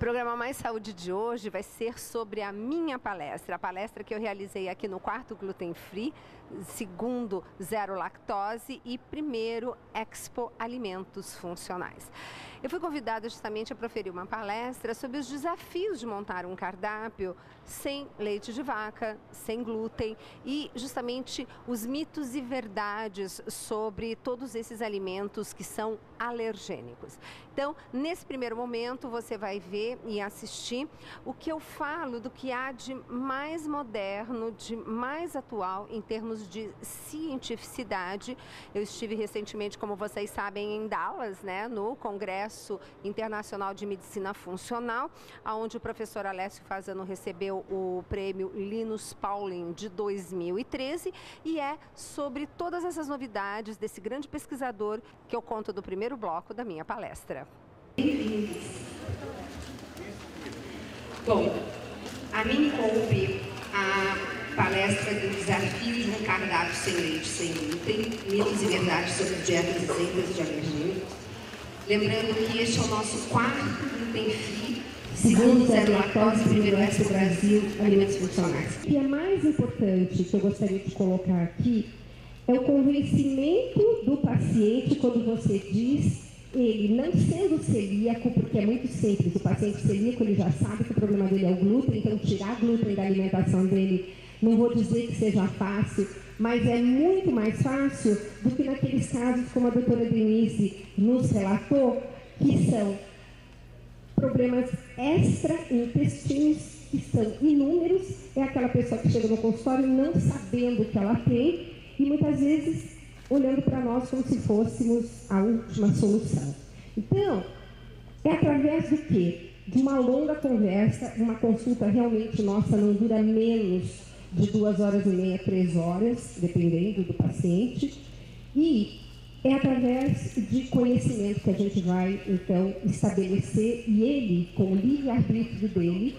programa Mais Saúde de hoje vai ser sobre a minha palestra, a palestra que eu realizei aqui no quarto Gluten Free, segundo Zero Lactose e primeiro Expo Alimentos Funcionais. Eu fui convidada justamente a proferir uma palestra sobre os desafios de montar um cardápio sem leite de vaca, sem glúten e justamente os mitos e verdades sobre todos esses alimentos que são alergênicos. Então, nesse primeiro momento, você vai ver e assistir o que eu falo do que há de mais moderno, de mais atual em termos de cientificidade. Eu estive recentemente, como vocês sabem, em Dallas, né, no Congresso Internacional de Medicina Funcional, onde o professor Alessio Fasano recebeu o prêmio Linus Pauling de 2013, e é sobre todas essas novidades desse grande pesquisador que eu conto do primeiro bloco da minha palestra. Bem-vindos! Bom, a mim coube a palestra do desafio de um cardápio sem leite, sem glúten, mitos e verdades sobre dietas isentas de alergênicos. Lembrando que este é o nosso quarto Gluten Free, segundo Zero Lactose, primeiro Expo Brasil, Alimentos Funcionais. O que é mais importante que eu gostaria de colocar aqui é o convencimento do paciente quando você diz ele não sendo celíaco, porque é muito simples, o paciente celíaco ele já sabe que o problema dele é o glúten, então tirar glúten da alimentação dele, não vou dizer que seja fácil, mas é muito mais fácil do que naqueles casos como a doutora Denise nos relatou, que são problemas extra-intestinos, que são inúmeros, é aquela pessoa que chega no consultório não sabendo o que ela tem e muitas vezes olhando para nós como se fôssemos a última solução. Então, é através do quê? De uma longa conversa, uma consulta realmente nossa não dura menos de 2h30, 3 horas, dependendo do paciente, e é através de conhecimento que a gente vai, então, estabelecer e ele, com o livre-arbítrio dele,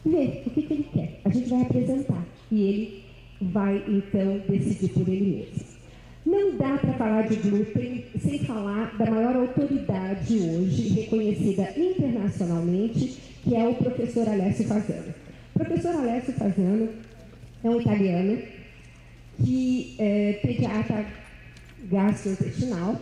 ver o que ele quer. A gente vai apresentar e ele vai, então, decidir por ele mesmo. Não dá para falar de glúten sem falar da maior autoridade hoje, reconhecida internacionalmente, que é o professor Alessio Fasano. O professor Alessio Fasano é um italiano que é pediatra gastrointestinal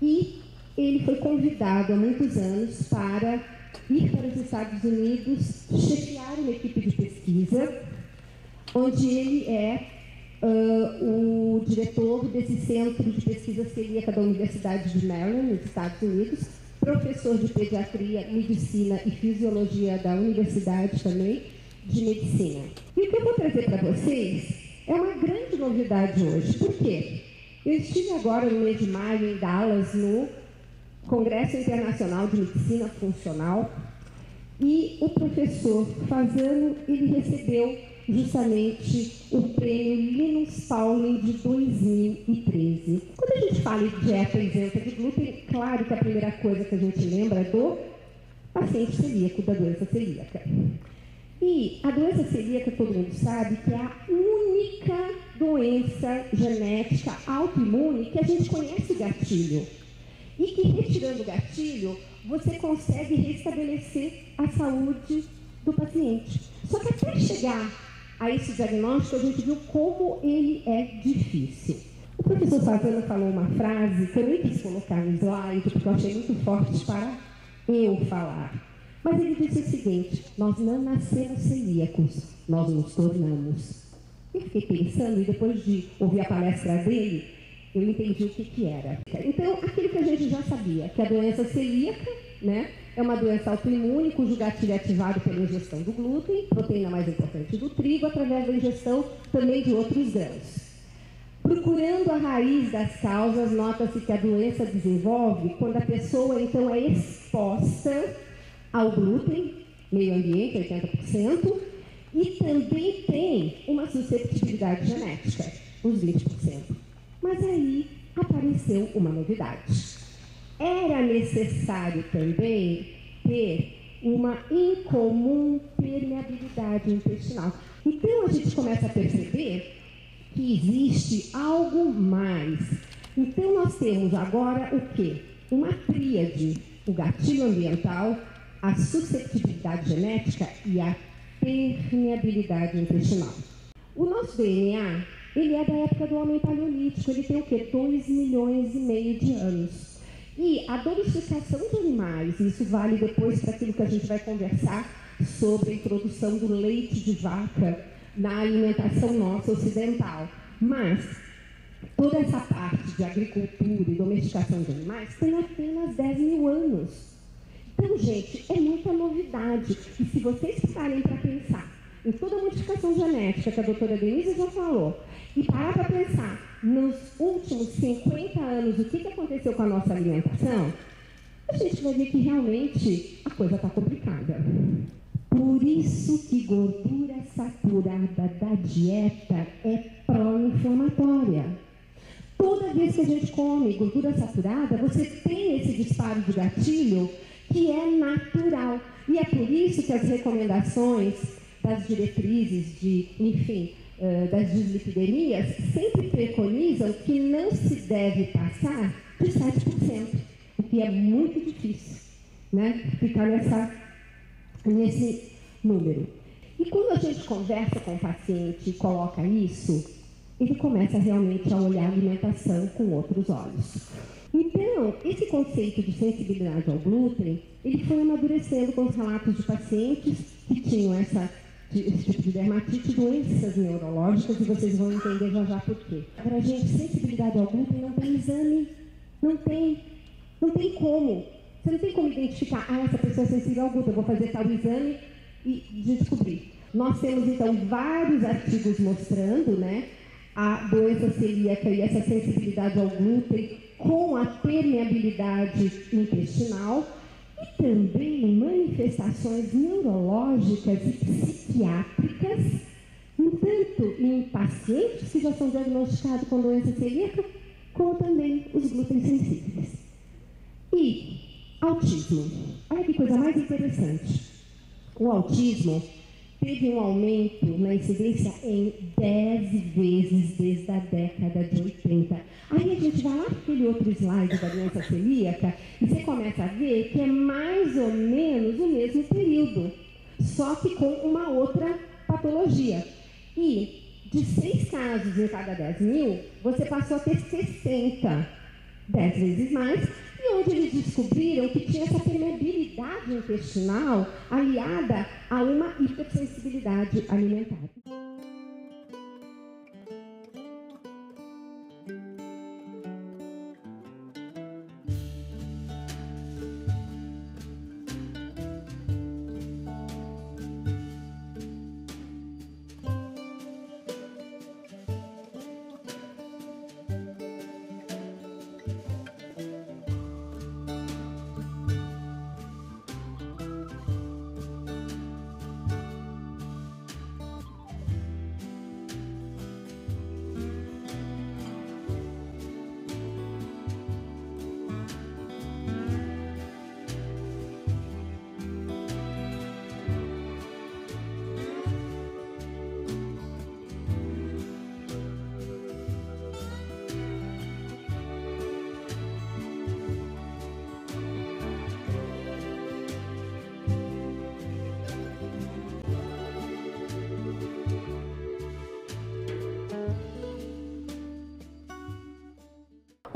e ele foi convidado há muitos anos para ir para os Estados Unidos, chefiar uma equipe de pesquisa, onde ele é o diretor desse centro de pesquisa celíaca da Universidade de Maryland, nos Estados Unidos, professor de pediatria, medicina e fisiologia da Universidade também de Medicina. E o que eu vou trazer para vocês é uma grande novidade hoje. Por quê? Eu estive agora no mês de maio em Dallas, no Congresso Internacional de Medicina Funcional, e o professor Fasano, ele recebeu justamente o prêmio Linus Pauling de 2013. Quando a gente fala em dieta isenta de glúten, claro que a primeira coisa que a gente lembra é do paciente celíaco, da doença celíaca. E a doença celíaca, todo mundo sabe, que é a única doença genética autoimune que a gente conhece o gatilho. E que, retirando o gatilho, você consegue restabelecer a saúde do paciente. Só que até chegar a esse diagnóstico, a gente viu como ele é difícil. O professor Fasano falou uma frase que eu nem quis colocar no slide, porque eu achei muito forte para eu falar. Mas ele disse o seguinte: nós não nascemos celíacos, nós nos tornamos. Eu fiquei pensando, e depois de ouvir a palestra dele, eu entendi o que era. Então, aquilo que a gente já sabia, que a doença celíaca, né, é uma doença autoimune cujo gatilho é ativado pela ingestão do glúten, proteína mais importante do trigo, através da ingestão também de outros grãos. Procurando a raiz das causas, nota-se que a doença desenvolve quando a pessoa, então, é exposta ao glúten, meio ambiente, 80%, e também tem uma susceptibilidade genética, os 20%. Mas aí apareceu uma novidade. Era necessário também ter uma incomum permeabilidade intestinal. Então a gente começa a perceber que existe algo mais. Então nós temos agora o quê? Uma tríade: o gatilho ambiental, a susceptibilidade genética e a permeabilidade intestinal. O nosso DNA, ele é da época do homem paleolítico, ele tem o quê? 2,5 milhões de anos. E a domesticação de animais, isso vale depois para aquilo que a gente vai conversar sobre a introdução do leite de vaca na alimentação nossa ocidental. Mas toda essa parte de agricultura e domesticação de animais tem apenas 10 mil anos. Então, gente, é muita novidade. E se vocês pararem para pensar em toda a modificação genética que a doutora Denise já falou, e parar para pensar nos últimos 50 anos o que aconteceu com a nossa alimentação, a gente vai ver que realmente a coisa está complicada. Por isso que gordura saturada da dieta é pró-inflamatória. Toda vez que a gente come gordura saturada, você tem esse disparo de gatilho que é natural. E é por isso que as recomendações das diretrizes das dislipidemias sempre preconizam que não se deve passar de 7%, o que é muito difícil, né? Ficar nesse número. E quando a gente conversa com o paciente e coloca isso, ele começa realmente a olhar a alimentação com outros olhos. Então, esse conceito de sensibilidade ao glúten, ele foi amadurecendo com os relatos de pacientes que tinham esse tipo de dermatite, doenças neurológicas, e vocês vão entender já por quê. Para a gente, sensibilidade ao glúten não tem exame, não tem como. Você não tem como identificar, essa pessoa é sensível ao glúten, eu vou fazer tal exame e descobrir. Nós temos, então, vários artigos mostrando, né, a doença celíaca e essa sensibilidade ao glúten com a permeabilidade intestinal e também manifestações neurológicas e psiquiátricas, tanto em pacientes que já são diagnosticados com doença celíaca, como também os glúten sensíveis. E autismo. Olha que coisa mais interessante. O autismo teve um aumento na incidência em 10 vezes desde a década de 80. Aí a gente vai lá para aquele outro slide da doença celíaca e você começa a ver que é mais ou menos o mesmo período, só que com uma outra patologia. E de 6 casos em cada 10 mil, você passou a ter 60, 10 vezes mais, e onde eles descobriram que tinha essa permeabilidade intestinal aliada a uma hipersensibilidade alimentar.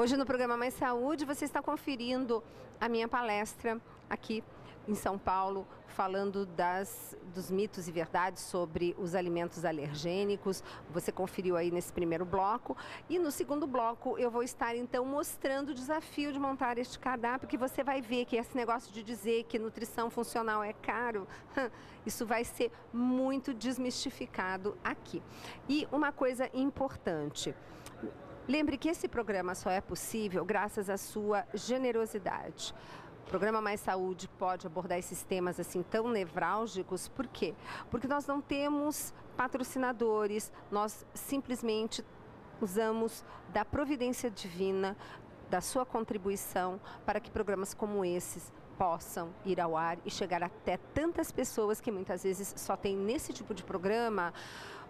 Hoje no programa Mais Saúde você está conferindo a minha palestra aqui em São Paulo, falando dos mitos e verdades sobre os alimentos alergênicos. Você conferiu aí nesse primeiro bloco. E no segundo bloco eu vou estar então mostrando o desafio de montar este cardápio, que você vai ver que esse negócio de dizer que nutrição funcional é caro, isso vai ser muito desmistificado aqui. E uma coisa importante: lembre que esse programa só é possível graças à sua generosidade. O programa Mais Saúde pode abordar esses temas assim tão nevrálgicos, por quê? Porque nós não temos patrocinadores, nós simplesmente usamos da providência divina, da sua contribuição, para que programas como esses possam ir ao ar e chegar até tantas pessoas que muitas vezes só tem nesse tipo de programa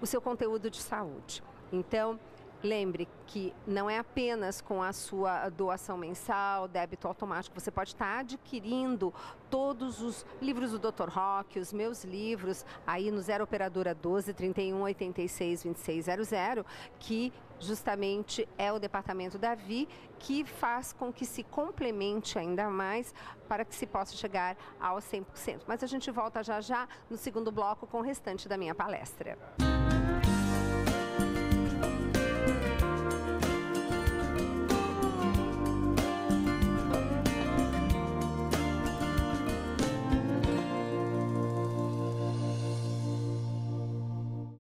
o seu conteúdo de saúde. Então, Lembre que não é apenas com a sua doação mensal, débito automático, você pode estar adquirindo todos os livros do Dr. Roque, os meus livros, aí no 0 Operadora 12 31 86 2600, que justamente é o departamento da Vi, que faz com que se complemente ainda mais para que se possa chegar aos 100%. Mas a gente volta já já no segundo bloco com o restante da minha palestra.